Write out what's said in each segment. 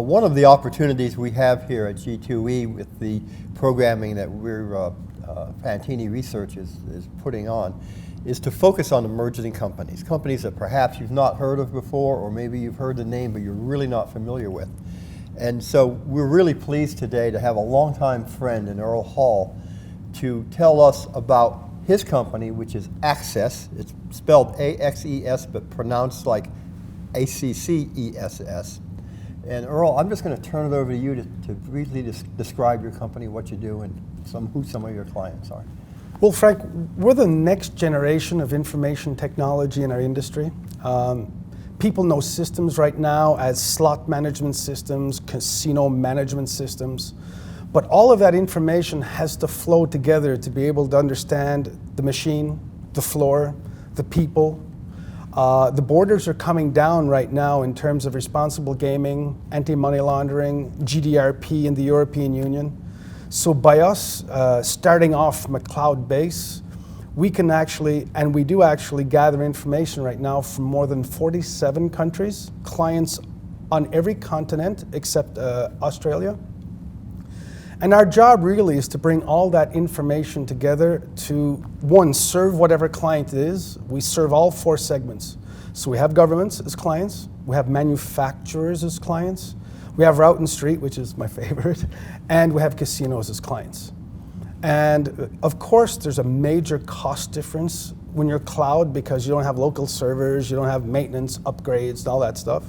One of the opportunities we have here at G2E with the programming that Fantini Research is putting on is to focus on emerging companies, companies that perhaps you've not heard of before, or maybe you've heard the name but you're really not familiar with. And so we're really pleased today to have a longtime friend in Earle Hall to tell us about his company, which is Access. It's spelled A-X-E-S, but pronounced like A-C-C-E-S-S. And Earle, I'm just going to turn it over to you to briefly describe your company, what you do, and who some of your clients are. Well, Frank, we're the next generation of information technology in our industry. People know systems right now as slot management systems, casino management systems, but all of that information has to flow together to be able to understand the machine, the floor, the people. The borders are coming down right now in terms of responsible gaming, anti-money laundering, GDPR in the European Union. So by us starting off from a cloud base, we can actually, and we do actually gather information right now from more than 47 countries, clients on every continent except Australia. And our job really is to bring all that information together to, one, serve whatever client it is. We serve all 4 segments. So we have governments as clients, we have manufacturers as clients, we have Route and Street, which is my favorite, and we have casinos as clients. And of course, there's a major cost difference when you're cloud because you don't have local servers, you don't have maintenance, upgrades, and all that stuff.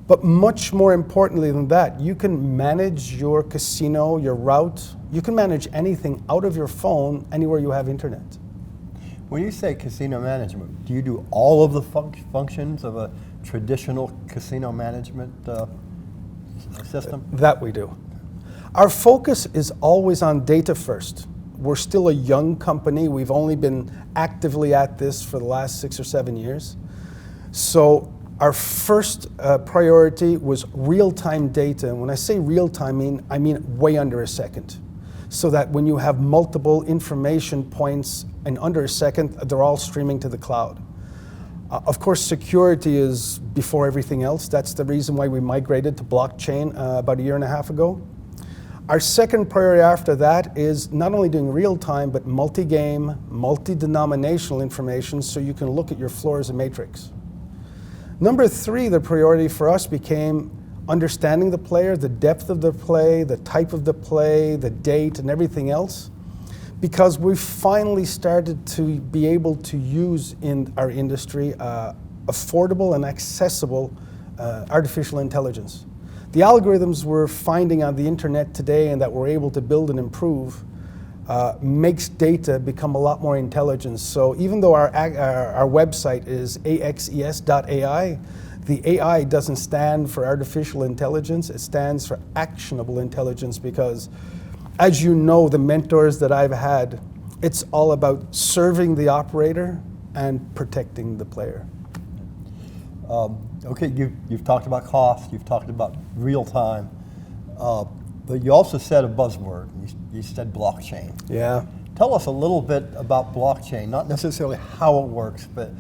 But much more importantly than that, you can manage your casino, your route, you can manage anything out of your phone anywhere you have internet. When you say casino management, do you do all of the functions of a traditional casino management system? That we do. Our focus is always on data first. We're still a young company. We've only been actively at this for the last 6 or 7 years. So our first priority was real-time data. And when I say real-time, I mean way under a second. So that when you have multiple information points in under a second, they're all streaming to the cloud. Of course, security is before everything else. That's the reason why we migrated to blockchain about 1.5 years ago. Our second priority after that is not only doing real-time, but multi-game, multi-denominational information so you can look at your floor as a matrix. Number 3, the priority for us became understanding the player, the depth of the play, the type of the play, the date, and everything else, because we finally started to be able to use in our industry affordable and accessible artificial intelligence. The algorithms we're finding on the internet today and that we're able to build and improve makes data become a lot more intelligent. So even though our website is axes.ai, the AI doesn't stand for artificial intelligence, it stands for actionable intelligence because, as you know, the mentors that I've had, it's all about serving the operator and protecting the player. Okay, you've talked about cost, you've talked about real time, but you also said a buzzword. You said blockchain. Yeah. Tell us a little bit about blockchain, not necessarily how it works, but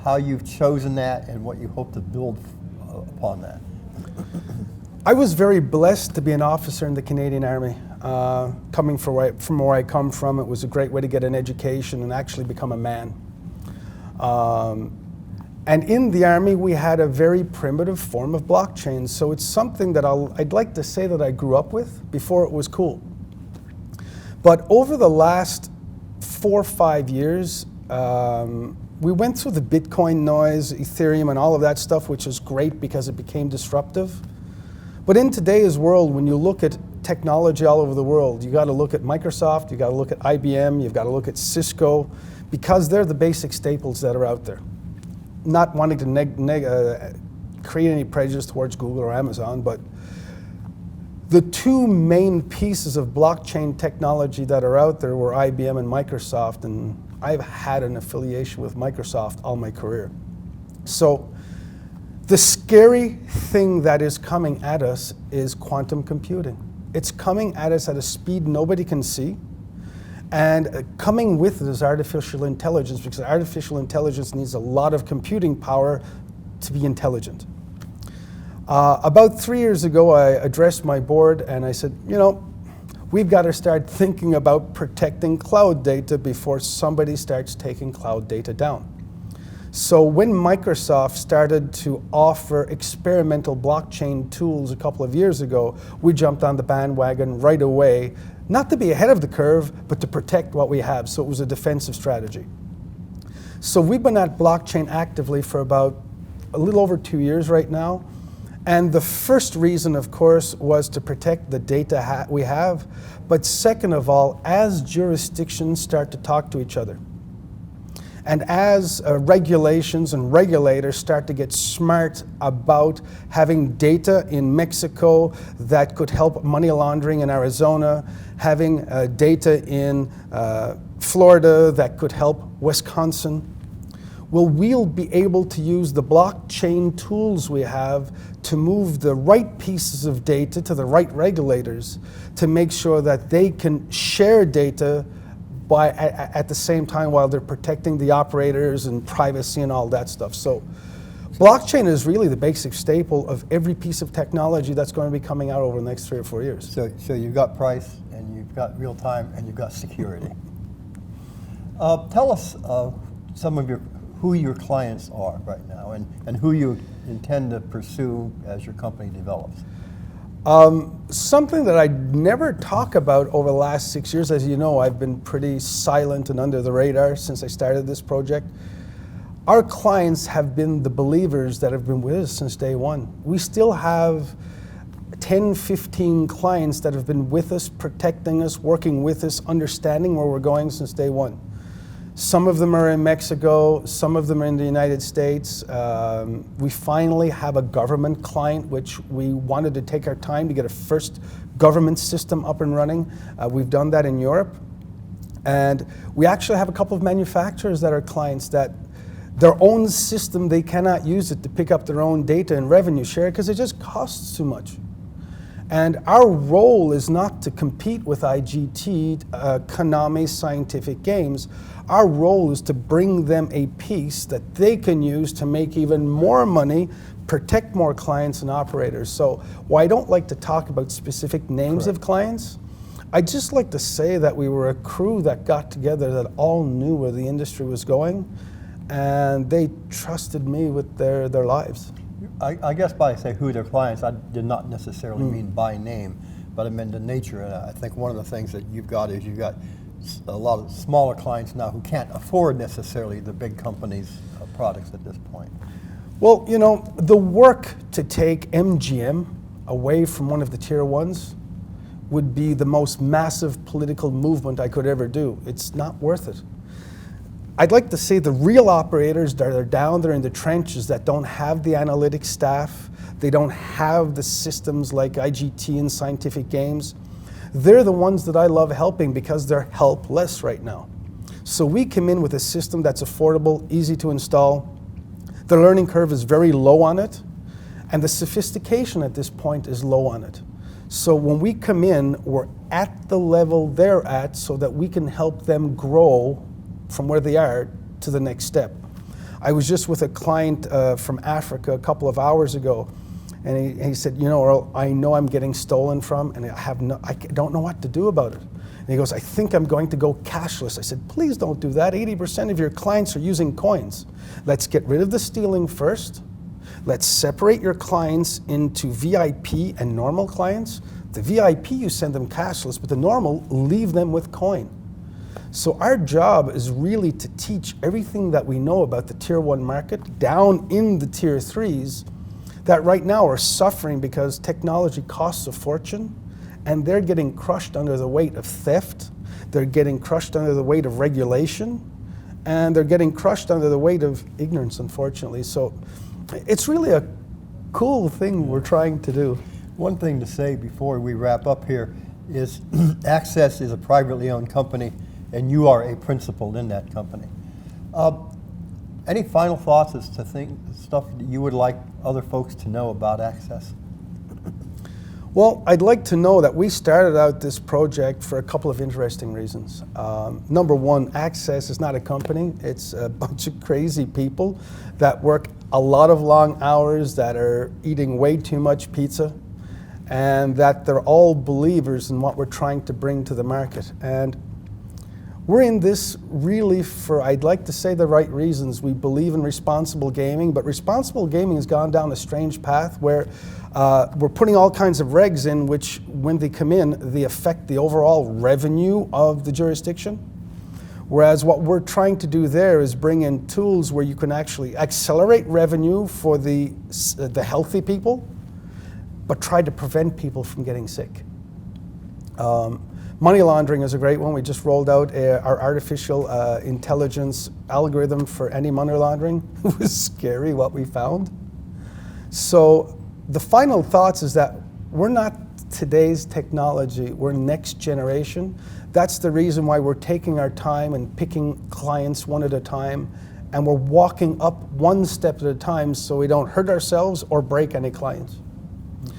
how you've chosen that and what you hope to build upon that. I was very blessed to be an officer in the Canadian Army. Coming from where I come from, it was a great way to get an education and actually become a man. And in the Army, we had a very primitive form of blockchain. So it's something that I'd like to say that I grew up with before it was cool. But over the last 4 or 5 years, we went through the Bitcoin noise, Ethereum, and all of that stuff, which is great because it became disruptive. But in today's world, when you look at technology all over the world, you got to look at Microsoft, you got to look at IBM, you've got to look at Cisco, because they're the basic staples that are out there. Not wanting to create any prejudice towards Google or Amazon, but the 2 main pieces of blockchain technology that are out there were IBM and Microsoft, and I've had an affiliation with Microsoft all my career. So the scary thing that is coming at us is quantum computing. It's coming at us at a speed nobody can see. And coming with it is artificial intelligence, because artificial intelligence needs a lot of computing power to be intelligent. About 3 years ago, I addressed my board and I said, you know, we've got to start thinking about protecting cloud data before somebody starts taking cloud data down. So when Microsoft started to offer experimental blockchain tools a couple of years ago, we jumped on the bandwagon right away, not to be ahead of the curve, but to protect what we have. So it was a defensive strategy. So we've been at blockchain actively for about a little over 2 years right now. And the first reason, of course, was to protect the data we have. But second of all, as jurisdictions start to talk to each other, and as regulations and regulators start to get smart about having data in Mexico that could help money laundering in Arizona, having data in Florida that could help Wisconsin, well, we'll be able to use the blockchain tools we have to move the right pieces of data to the right regulators to make sure that they can share data at the same time while they're protecting the operators and privacy and all that stuff. So blockchain is really the basic staple of every piece of technology that's going to be coming out over the next 3 or 4 years. So you've got price, and you've got real time, and you've got security. Tell us who your clients are right now, and who you intend to pursue as your company develops. Something that I never talk about over the last 6 years, as you know, I've been pretty silent and under the radar since I started this project. Our clients have been the believers that have been with us since day one. We still have 10, 15 clients that have been with us, protecting us, working with us, understanding where we're going since day one. Some of them are in Mexico, some of them are in the United States. We finally have a government client, which we wanted to take our time to get a first government system up and running. We've done that in Europe. And we actually have a couple of manufacturers that are clients that their own system, they cannot use it to pick up their own data and revenue share because it just costs too much. And our role is not to compete with IGT, Konami, Scientific Games. Our role is to bring them a piece that they can use to make even more money, protect more clients and operators. So while I don't like to talk about specific names of clients, I just like to say that we were a crew that got together that all knew where the industry was going, and they trusted me with their lives. I guess by say who their clients, I did not necessarily mean by name, but I meant the nature. And I think one of the things that you've got is you've got a lot of smaller clients now who can't afford necessarily the big companies' products at this point. Well, you know, the work to take MGM away from one of the tier ones would be the most massive political movement I could ever do. It's not worth it. I'd like to say the real operators that are down there in the trenches that don't have the analytics staff, they don't have the systems like IGT and Scientific Games, they're the ones that I love helping because they're helpless right now. So we come in with a system that's affordable, easy to install. The learning curve is very low on it, and the sophistication at this point is low on it. So when we come in, we're at the level they're at so that we can help them grow from where they are to the next step. I was just with a client from Africa a couple of hours ago, and he said, you know, Earle, I know I'm getting stolen from, and I don't know what to do about it. And he goes, I think I'm going to go cashless. I said, please don't do that. 80% of your clients are using coins. Let's get rid of the stealing first. Let's separate your clients into VIP and normal clients. The VIP, you send them cashless, but the normal, leave them with coin. So our job is really to teach everything that we know about the tier one market down in the tier threes that right now are suffering because technology costs a fortune, and they're getting crushed under the weight of theft, they're getting crushed under the weight of regulation, and they're getting crushed under the weight of ignorance, unfortunately. So it's really a cool thing we're trying to do. One thing to say before we wrap up here is Access is a privately owned company, and you are a principal in that company. Any final thoughts as to stuff that you would like other folks to know about Access? Well, I'd like to know that we started out this project for a couple of interesting reasons. Number one, Access is not a company. It's a bunch of crazy people that work a lot of long hours, that are eating way too much pizza, and that they're all believers in what we're trying to bring to the market. And we're in this really for, I'd like to say, the right reasons. We believe in responsible gaming, but responsible gaming has gone down a strange path where we're putting all kinds of regs in which, when they come in, they affect the overall revenue of the jurisdiction. Whereas what we're trying to do there is bring in tools where you can actually accelerate revenue for the healthy people, but try to prevent people from getting sick. Money laundering is a great one. We just rolled out our artificial intelligence algorithm for anti-money laundering. It was scary what we found. So the final thoughts is that we're not today's technology, we're next generation. That's the reason why we're taking our time and picking clients one at a time, and we're walking up one step at a time so we don't hurt ourselves or break any clients.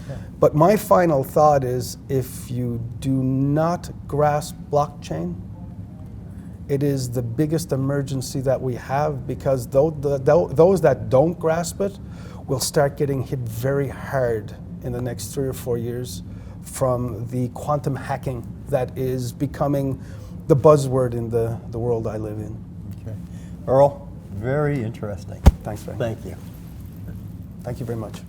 Okay. But my final thought is, if you do not grasp blockchain, it is the biggest emergency that we have, because those that don't grasp it will start getting hit very hard in the next 3 or 4 years from the quantum hacking that is becoming the buzzword in the world I live in. Okay. Earle, very interesting. Thanks, Frank. Thank you. Thank you very much.